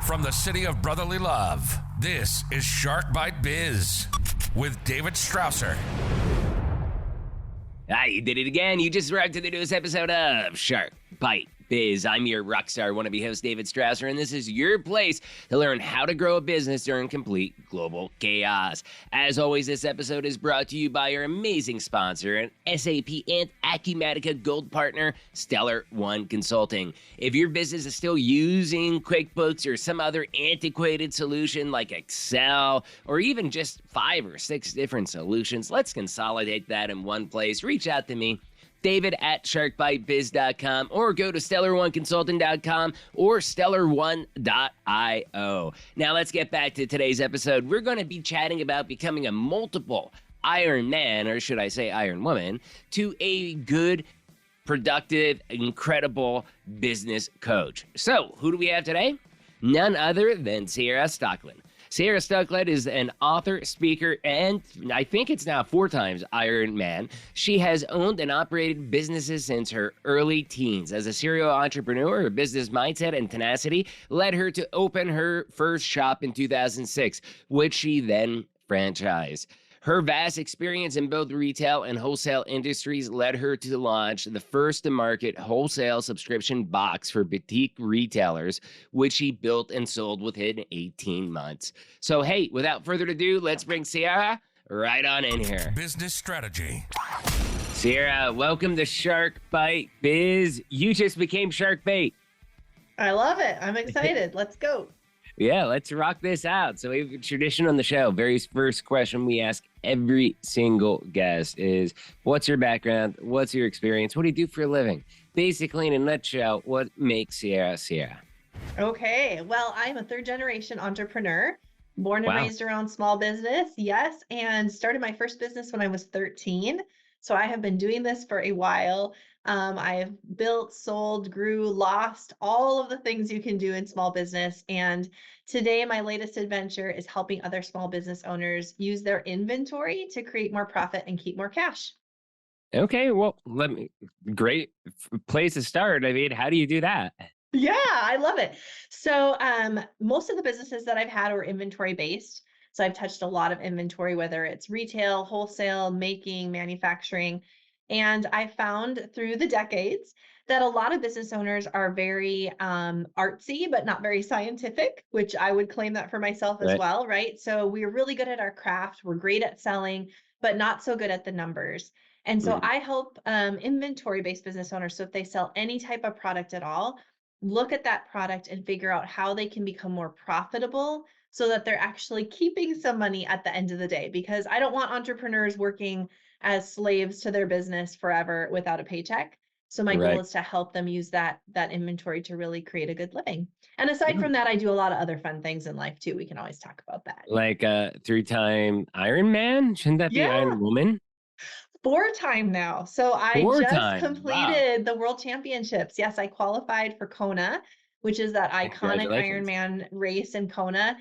From the city of brotherly love, this is Shark Bite Biz with David Strausser. You did it again. You just arrived to the newest episode of Shark Bite Biz. I'm your rockstar wannabe host, David Strausser, and this is your place to learn how to grow a business during complete global chaos. As always, this episode is brought to you by our amazing sponsor and SAP and Acumatica Gold partner, Stellar One Consulting. If your business is still using QuickBooks or some other antiquated solution like Excel, or even just 5 or 6 different solutions, let's consolidate that in one place. Reach out to me, David at sharkbitebiz.com, or go to stellar1consulting.com or stellar1.io. Now let's get back to today's episode. We're going to be chatting about becoming a multiple Ironman, or should I say Iron Woman, to a good, productive, incredible business coach. So who do we have today? None other than Ciara Stokeland. Ciara Stokeland is an author, speaker, and I think it's now 4 times Ironman. She has owned and operated businesses since her early teens. As a serial entrepreneur, her business mindset and tenacity led her to open her first shop in 2006, which she then franchised. Her vast experience in both retail and wholesale industries led her to launch the first-to-market wholesale subscription box for boutique retailers, which she built and sold within 18 months. So, hey, without further ado, let's bring Ciara right on in here. Business strategy. Ciara, welcome to Shark Bite Biz. You just became Shark Bait. I love it. I'm excited. Let's go. Yeah, let's rock this out. So we have a tradition on the show. Very first question we ask every single guest is, what's your background? What's your experience? What do you do for a living? Basically, in a nutshell, what makes Ciara Ciara? Okay. Well, I'm a 3rd-generation entrepreneur, born and raised around small business. Yes. And started my first business when I was 13. So I have been doing this for a while. I've built, sold, grew, lost, all of the things you can do in small business. And today, my latest adventure is helping other small business owners use their inventory to create more profit and keep more cash. Okay, well, great place to start. I mean, how do you do that? Yeah, I love it. So most of the businesses that I've had were inventory based. So I've touched a lot of inventory, whether it's retail, wholesale, making, manufacturing. And I found through the decades that a lot of business owners are very artsy, but not very scientific, which I would claim that for myself as well, right? So we're really good at our craft. We're great at selling, but not so good at the numbers. And so I help inventory-based business owners. So if they sell any type of product at all, look at that product and figure out how they can become more profitable so that they're actually keeping some money at the end of the day. Because I don't want entrepreneurs working as slaves to their business forever without a paycheck. So my goal is to help them use that inventory to really create a good living. And aside from that, I do a lot of other fun things in life too. We can always talk about that. Like 3-time Ironman? Shouldn't that be Iron Woman? 4-time now. So I just completed the World Championships. Yes, I qualified for Kona, which is that iconic Ironman race in Kona.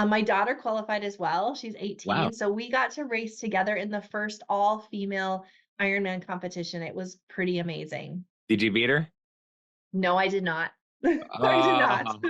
My daughter qualified as well. She's 18. Wow. So we got to race together in the first all-female Ironman competition. It was pretty amazing. Did you beat her? No, I did not. I did not.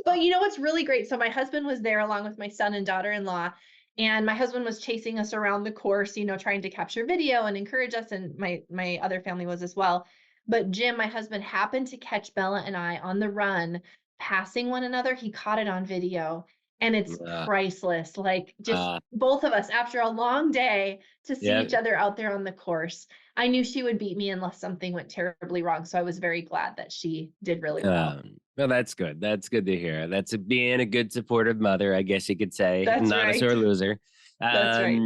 But you know what's really great? So my husband was there along with my son and daughter-in-law. And my husband was chasing us around the course, you know, trying to capture video and encourage us. And my other family was as well. But Jim, my husband, happened to catch Bella and I on the run, passing one another. He caught it on video. And it's priceless. Like just both of us, after a long day, to see each other out there on the course. I knew she would beat me unless something went terribly wrong. So I was very glad that she did really well. Well, that's good. That's good to hear. That's being a good supportive mother, I guess you could say. That's not a sore loser. That's right.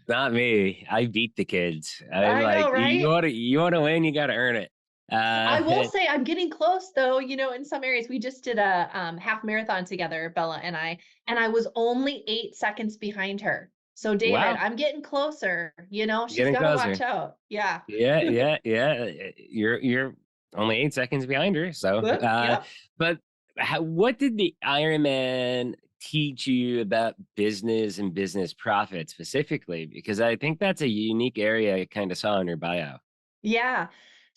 Not me. I beat the kids. I know, right? You want to win, you got to earn it. I will say I'm getting close though. You know, in some areas, we just did a half marathon together, Bella and I was only 8 seconds behind her. So David, I'm getting closer, you know, she's got to watch out. Yeah. Yeah. You're only 8 seconds behind her. So, but what did the Ironman teach you about business and business profit specifically? Because I think that's a unique area I kind of saw in your bio. Yeah.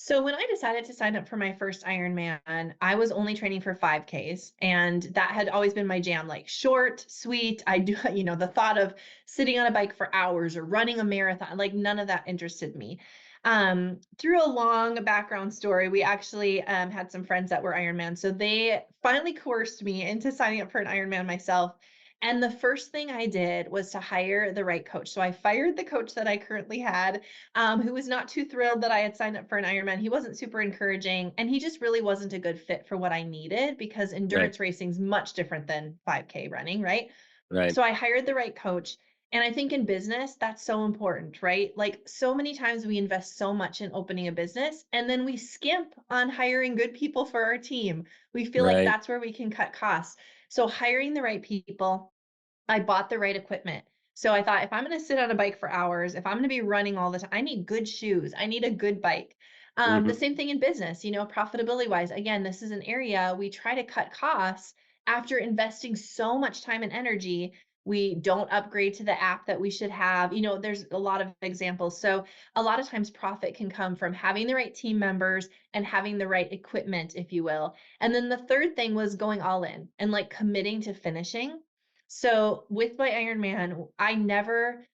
So when I decided to sign up for my first Ironman, I was only training for 5Ks, and that had always been my jam, like short, sweet. I do, the thought of sitting on a bike for hours or running a marathon, like none of that interested me. Through a long background story, we actually had some friends that were Ironman, so they finally coerced me into signing up for an Ironman myself. And the first thing I did was to hire the right coach. So I fired the coach that I currently had, who was not too thrilled that I had signed up for an Ironman. He wasn't super encouraging, and he just really wasn't a good fit for what I needed because Right. endurance racing is much different than 5K running, right? Right. So I hired the right coach. And I think in business, that's so important, right? Like so many times we invest so much in opening a business and then we skimp on hiring good people for our team. We feel like Right. that's where we can cut costs. So hiring the right people, I bought the right equipment. So I thought if I'm going to sit on a bike for hours, if I'm going to be running all the time, I need good shoes. I need a good bike. The Hmm. same thing in business, profitability wise. Again, this is an area we try to cut costs after investing so much time and energy. We don't upgrade to the app that we should have. There's a lot of examples. So a lot of times profit can come from having the right team members and having the right equipment, if you will. And then the third thing was going all in and like committing to finishing. So with my Ironman, I never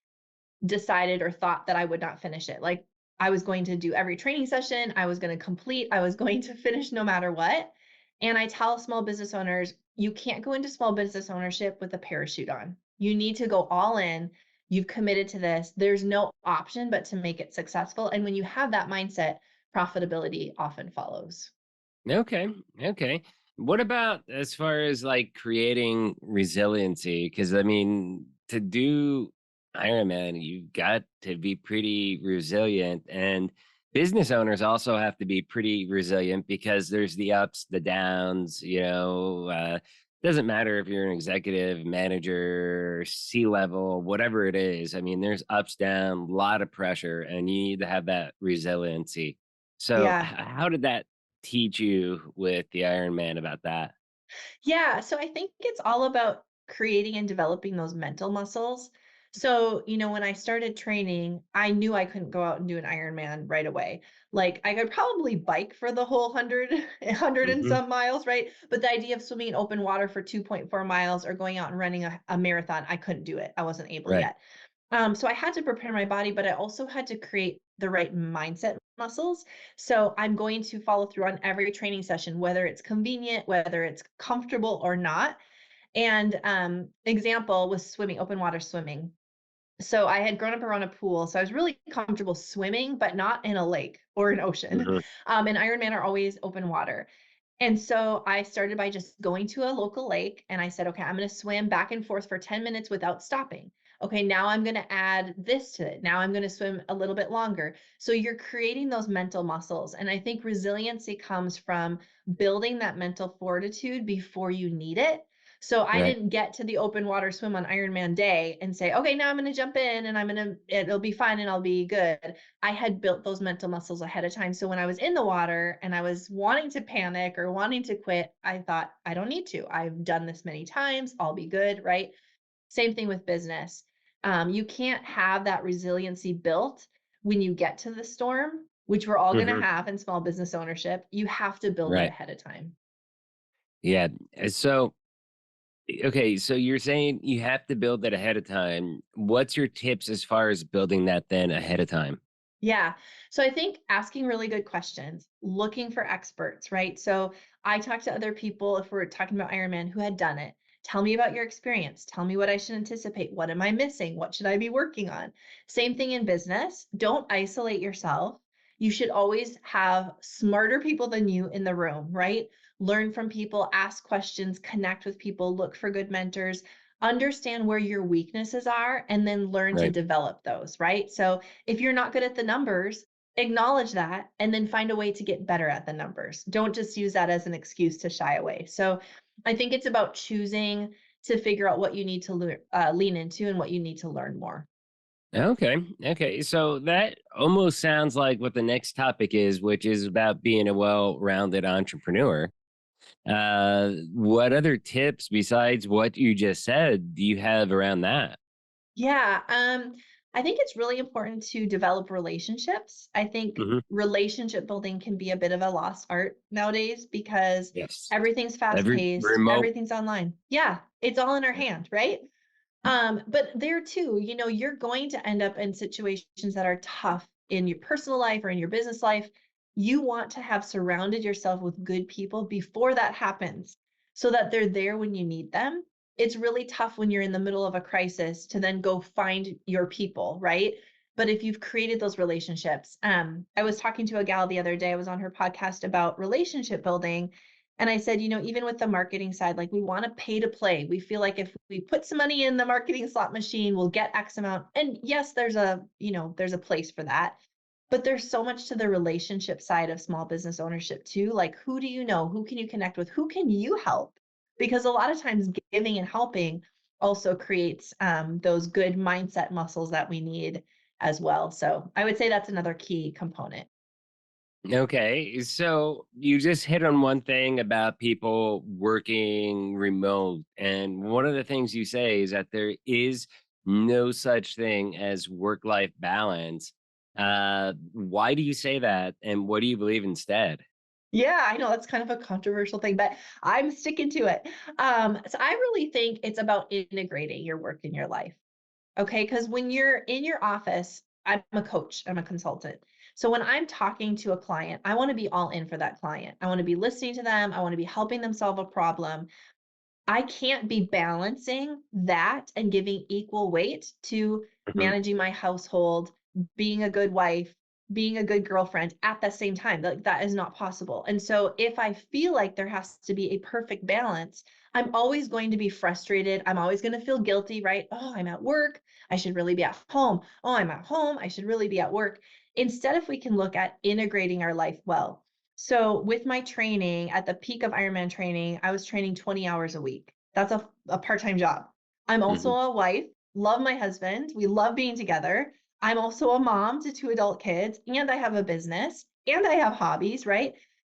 decided or thought that I would not finish it. Like I was going to do every training session, I was going to complete, I was going to finish no matter what. And I tell small business owners, you can't go into small business ownership with a parachute on. You need to go all in. You've committed to this. There's no option but to make it successful. And when you have that mindset, profitability often follows. Okay. Okay. What about as far as like creating resiliency? Because I mean, to do Ironman, you've got to be pretty resilient, and business owners also have to be pretty resilient because there's the ups, the downs. Doesn't matter if you're an executive, manager, C level, whatever it is. I mean, there's ups, down, a lot of pressure, and you need to have that resiliency. So, Yeah. how did that teach you with the Iron Man about that? Yeah, so I think it's all about creating and developing those mental muscles. So, when I started training, I knew I couldn't go out and do an Ironman right away. Like I could probably bike for the whole 100 and Mhm. some miles, right? But the idea of swimming in open water for 2.4 miles or going out and running a marathon, I couldn't do it. I wasn't able Right. yet. So I had to prepare my body, but I also had to create the right mindset muscles. So I'm going to follow through on every training session, whether it's convenient, whether it's comfortable or not. And example was swimming, open water swimming. So I had grown up around a pool, so I was really comfortable swimming, but not in a lake or an ocean. Mhm. And Ironman are always open water. And so I started by just going to a local lake and I said, okay, I'm going to swim back and forth for 10 minutes without stopping. Okay, now I'm going to add this to it. Now I'm going to swim a little bit longer. So you're creating those mental muscles. And I think resiliency comes from building that mental fortitude before you need it. So I Right. didn't get to the open water swim on Ironman day and say, okay, now I'm going to jump in and it'll be fine and I'll be good. I had built those mental muscles ahead of time. So when I was in the water and I was wanting to panic or wanting to quit, I thought, I don't need to. I've done this many times. I'll be good. Right. Same thing with business. You can't have that resiliency built when you get to the storm, which we're all going to Mhm. have in small business ownership. You have to build it Right. ahead of time. Yeah. So, okay, so you're saying you have to build that ahead of time. What's your tips as far as building that then ahead of time? Yeah. So I think asking really good questions, looking for experts, right? So I talked to other people, if we're talking about Ironman, who had done it. Tell me about your experience. Tell me what I should anticipate. What am I missing? What should I be working on? Same thing in business. Don't isolate yourself. You should always have smarter people than you in the room, right? Learn from people, ask questions, connect with people, look for good mentors, understand where your weaknesses are, and then learn to Right. develop those, right? So if you're not good at the numbers, acknowledge that and then find a way to get better at the numbers. Don't just use that as an excuse to shy away. So I think it's about choosing to figure out what you need to lean into and what you need to learn more. Okay. Okay. So that almost sounds like what the next topic is, which is about being a well-rounded entrepreneur. What other tips besides what you just said do you have around that? Yeah. I think it's really important to develop relationships. I think Hmm. relationship building can be a bit of a lost art nowadays because Yes. everything's fast Every paced, remote. everything's online. Yeah, it's all in our hand, right? But there too, you're going to end up in situations that are tough in your personal life or in your business life. You want to have surrounded yourself with good people before that happens so that they're there when you need them. It's really tough when you're in the middle of a crisis to then go find your people, right? But if you've created those relationships, I was talking to a gal the other day, I was on her podcast about relationship building. And I said, even with the marketing side, like we want to pay to play. We feel like if we put some money in the marketing slot machine, we'll get X amount. And yes, there's a place for that. But there's so much to the relationship side of small business ownership too. Like, who do you know? Who can you connect with? Who can you help? Because a lot of times giving and helping also creates those good mindset muscles that we need as well. So I would say that's another key component. Okay, so you just hit on one thing about people working remote. And one of the things you say is that there is no such thing as work-life balance. Why do you say that? And what do you believe instead? Yeah, I know that's kind of a controversial thing, but I'm sticking to it. So I really think it's about integrating your work in your life. Okay. Because when you're in your office, I'm a coach, I'm a consultant. So when I'm talking to a client, I want to be all in for that client. I want to be listening to them. I want to be helping them solve a problem. I can't be balancing that and giving equal weight to Mhm. managing my household, being a good wife, being a good girlfriend at the same time. Like that is not possible. And so if I feel like there has to be a perfect balance, I'm always going to be frustrated. I'm always going to feel guilty, right? Oh, I'm at work. I should really be at home. Oh, I'm at home. I should really be at work. Instead, if we can look at integrating our life well, so with my training, at the peak of Ironman training, I was training 20 hours a week. That's a part-time job. I'm also Mhm. a wife, love my husband. We love being together. I'm also a mom to two adult kids, and I have a business, and I have hobbies, right?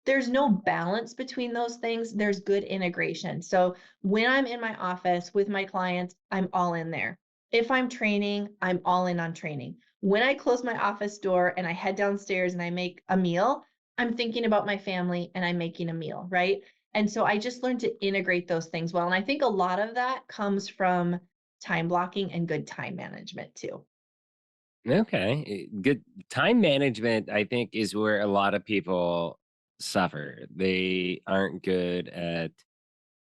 There's no balance between those things. There's good integration. So when I'm in my office with my clients, I'm all in there. If I'm training, I'm all in on training. When I close my office door and I head downstairs and I make a meal, I'm thinking about my family and I'm making a meal, right? And so I just learned to integrate those things well. And I think a lot of that comes from time blocking and good time management too. Okay. Good time management, I think, is where a lot of people suffer. They aren't good at,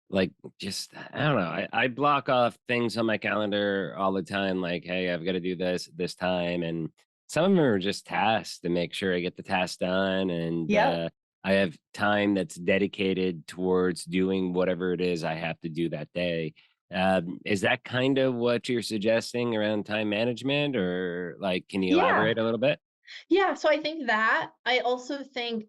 like, just, I don't know. I block off things on my calendar all the time, like, hey, I've got to do this this time. And some of them are just tasks to make sure I get the task done. And Yep. I have time that's dedicated towards doing whatever it is I have to do that day. Is that kind of what you're suggesting around time management, or like, can you Yeah. elaborate a little bit? Yeah, so I think that I also think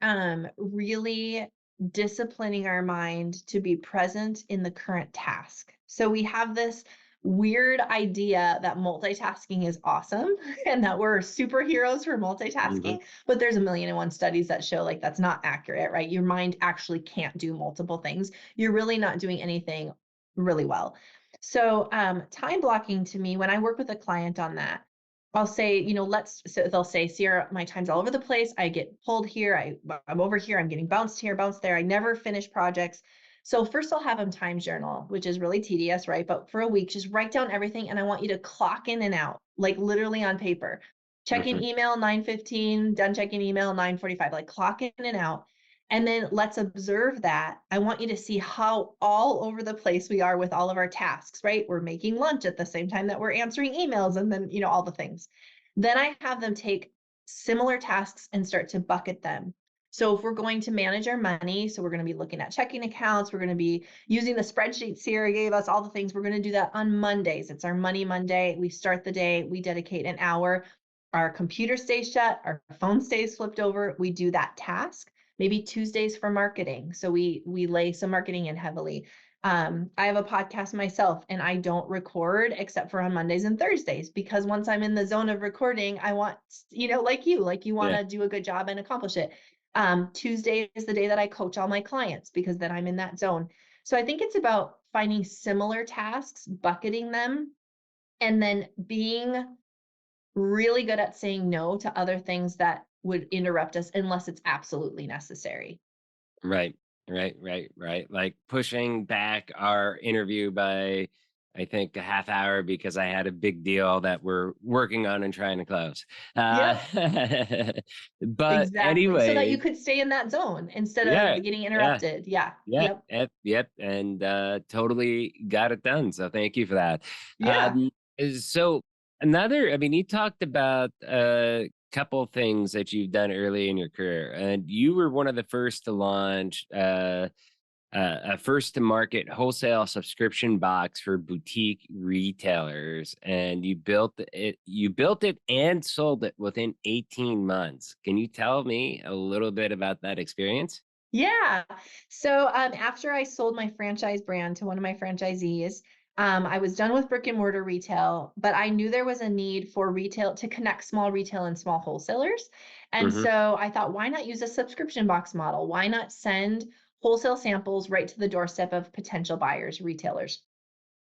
really disciplining our mind to be present in the current task. So we have this weird idea that multitasking is awesome and that we're superheroes for Hmm. multitasking, but there's a million and one studies that show like that's not accurate, right? Your mind actually can't do multiple things. You're really not doing anything really well. So time blocking to me, when I work with a client on that, I'll say, so they'll say, Ciara, my time's all over the place. I get pulled here. I'm over here. I'm getting bounced here, bounced there. I never finish projects. So first I'll have them time journal, which is really tedious, right? But for a week, just write down everything. And I want you to clock in and out, like literally on paper. Checking Hmm. email, 9:15, done checking email, 9:45, like clock in and out. And then let's observe that. I want you to see how all over the place we are with all of our tasks, right? We're making lunch at the same time that we're answering emails and then, all the things. Then I have them take similar tasks and start to bucket them. So if we're going to manage our money, so we're going to be looking at checking accounts, we're going to be using the spreadsheet Ciara gave us, all the things, we're going to do that on Mondays. It's our Money Monday. We start the day, we dedicate an hour. Our computer stays shut, our phone stays flipped over. We do that task. Maybe Tuesdays for marketing. So we lay some marketing in heavily. I have a podcast myself and I don't record except for on Mondays and Thursdays because once I'm in the zone of recording, I want, like you want Yeah. to do a good job and accomplish it. Tuesday is the day that I coach all my clients because then I'm in that zone. So I think it's about finding similar tasks, bucketing them, and then being really good at saying no to other things that would interrupt us unless it's absolutely necessary. Right, right. Like pushing back our interview by, I think, a half hour because I had a big deal that we're working on and trying to close. Uh, Yep, but exactly. So that you anyway, could stay in that zone instead yeah, of getting yeah. interrupted. Yeah. Yep, Yep. yep, and totally got it done. So thank you for that. Yeah. So another, I mean, you talked about a couple things that you've done early in your career, and you were one of the first to launch a first to market wholesale subscription box for boutique retailers, and you built it and sold it within 18 months. Can you tell me a little bit about that experience? Yeah. So after I sold my franchise brand to one of my franchisees, I was done with brick and mortar retail, but I knew there was a need for retail to connect small retail and small wholesalers. And Hmm. so I thought, why not use a subscription box model? Why not send wholesale samples right to the doorstep of potential buyers, retailers?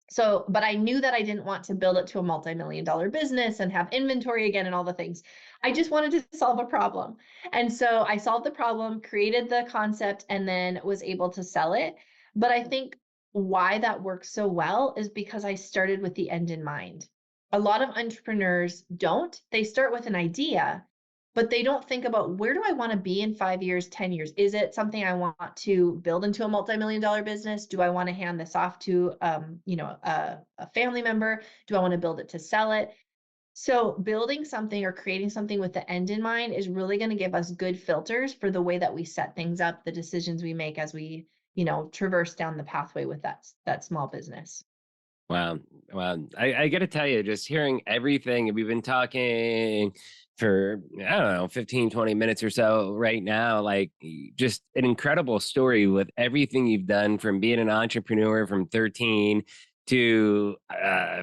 So, but I knew that I didn't want to build it to a multi-million dollar business and have inventory again and all the things. I just wanted to solve a problem. And so I solved the problem, created the concept, and then was able to sell it. But I think why that works so well is because I started with the end in mind. A lot of entrepreneurs don't. They start with an idea, but they don't think about where do I want to be in 5 years, 10 years? Is it something I want to build into a multi-million dollar business? Do I want to hand this off to a family member? Do I want to build it to sell it? So building something or creating something with the end in mind is really going to give us good filters for the way that we set things up, the decisions we make as we, traverse down the pathway with that small business. Wow. Wow. I got to tell you, just hearing everything, and we've been talking for, I don't know, 15, 20 minutes or so right now, like just an incredible story with everything you've done from being an entrepreneur from 13 to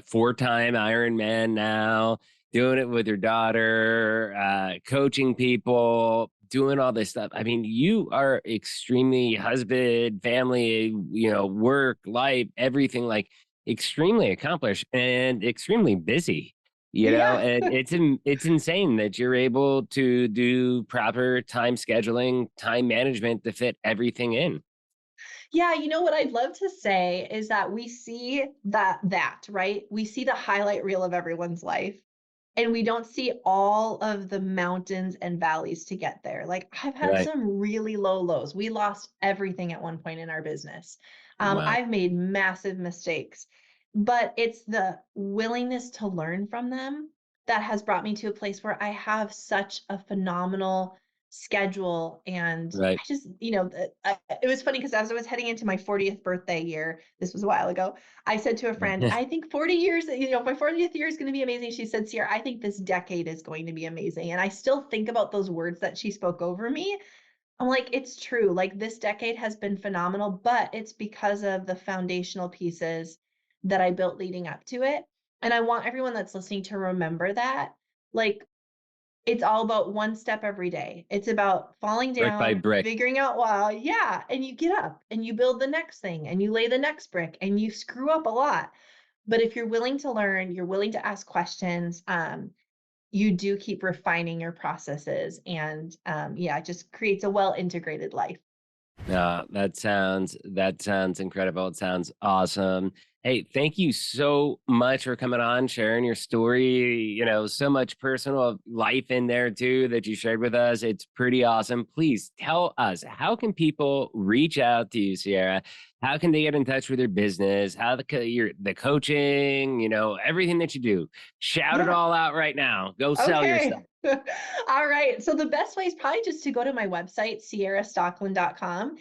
four-time Ironman now, doing it with your daughter, coaching people, doing all this stuff. I mean, you are extremely husband, family, work, life, everything, like extremely accomplished and extremely busy, Yeah. and it's insane that you're able to do proper time scheduling, time management to fit everything in. Yeah, what I'd love to say is that we see that, right? We see the highlight reel of everyone's life, and we don't see all of the mountains and valleys to get there. Like I've had Right. some really low lows. We lost everything at one point in our business. Wow. I've made massive mistakes, but it's the willingness to learn from them that has brought me to a place where I have such a phenomenal schedule. And Right. I just, it was funny because as I was heading into my 40th birthday year, this was a while ago, I said to a friend, I think 40 years, my 40th year is going to be amazing. She said, Ciara, I think this decade is going to be amazing. And I still think about those words that she spoke over me. I'm like, it's true. Like this decade has been phenomenal, but it's because of the foundational pieces that I built leading up to it. And I want everyone that's listening to remember that. Like, it's all about one step every day. It's about falling Brick by down, brick. figuring out why, yeah, and you get up and you build the next thing and you lay the next brick and you screw up a lot. But if you're willing to learn, you're willing to ask questions, you do keep refining your processes and yeah, it just creates a well integrated life. That sounds incredible. It sounds awesome. Hey, thank you so much for coming on, sharing your story. So much personal life in there too that you shared with us. It's pretty awesome. Please tell us, how can people reach out to you, Ciara? How can they get in touch with your business? How the coaching, everything that you do. Shout it Yeah. all out right now. Go sell yourself. Okay. All right. So the best way is probably just to go to my website, ciarastokeland.com.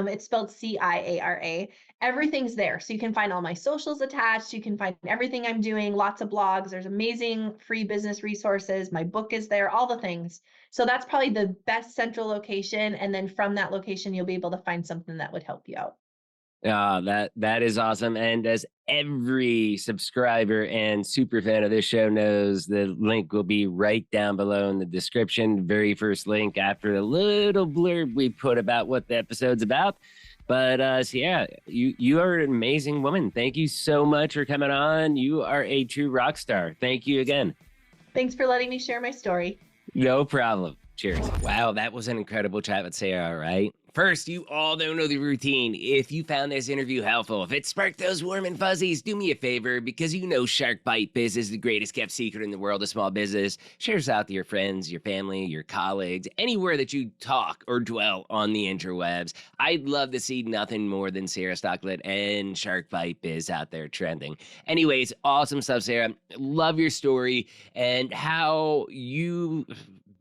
It's spelled CIARA. Everything's there. So you can find all my socials attached. You can find everything I'm doing, lots of blogs. There's amazing free business resources. My book is there, all the things. So that's probably the best central location. And then from that location, you'll be able to find something that would help you out. That is awesome. And as every subscriber and super fan of this show knows, the link will be right down below in the description. Very first link after the little blurb we put about what the episode's about. But so yeah, you are an amazing woman. Thank you so much for coming on. You are a true rock star. Thank you again. Thanks for letting me share my story. No problem. Cheers. Wow, that was an incredible chat with Ciara, right? First, you all don't know the routine. If you found this interview helpful, if it sparked those warm and fuzzies, do me a favor, because you know Shark Bite Biz is the greatest kept secret in the world of small business. Share this out to your friends, your family, your colleagues, anywhere that you talk or dwell on the interwebs. I'd love to see nothing more than Ciara Stokeland and Shark Bite Biz out there trending. Anyways, awesome stuff, Ciara. Love your story and how you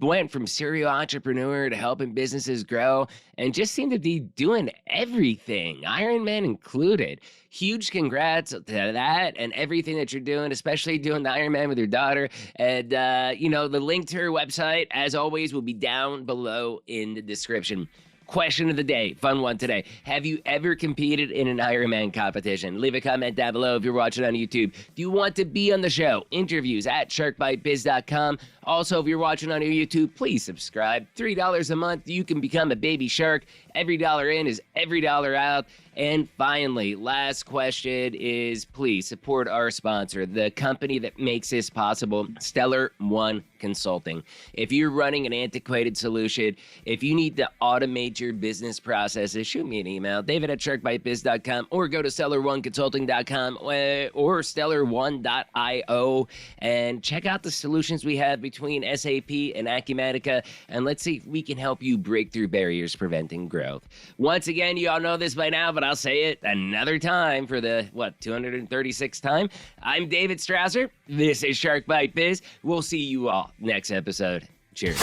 went from serial entrepreneur to helping businesses grow and just seemed to be doing everything, Ironman included. Huge congrats to that and everything that you're doing, especially doing the Ironman with your daughter. And, the link to her website, as always, will be down below in the description. Question of the day, fun one today. Have you ever competed in an Ironman competition? Leave a comment down below if you're watching on YouTube. Do you want to be on the show? Interviews at sharkbitebiz.com. Also, if you're watching on your YouTube, please subscribe. $3 a month, you can become a baby shark. Every dollar in is every dollar out. And finally, last question is, please support our sponsor, the company that makes this possible, Stellar One Consulting. If you're running an antiquated solution, if you need to automate your business processes, shoot me an email, david@sharkbitebiz.com, or go to stellar1consulting.com or stellar1.io and check out the solutions we have between SAP and Acumatica, and let's see if we can help you break through barriers preventing growth. Once again, you all know this by now, but I'll say it another time for the, 236th time. I'm David Strausser. This is Shark Bite Biz. We'll see you all next episode. Cheers.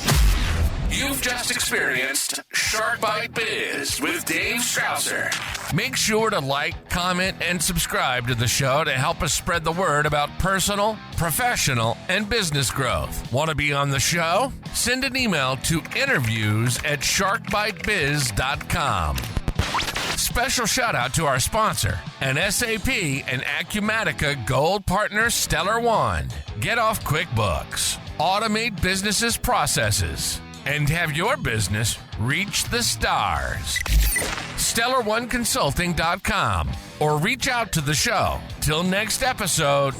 You've just experienced Shark Bite Biz with Dave Strausser. Make sure to like, comment, and subscribe to the show to help us spread the word about personal, professional, and business growth. Want to be on the show? Send an email to interviews@sharkbitebiz.com. Special shout out to our sponsor, an SAP and Acumatica Gold Partner Stellar One. Get off QuickBooks. Automate businesses' processes and have your business reach the stars. StellarOneConsulting.com or reach out to the show. Till next episode.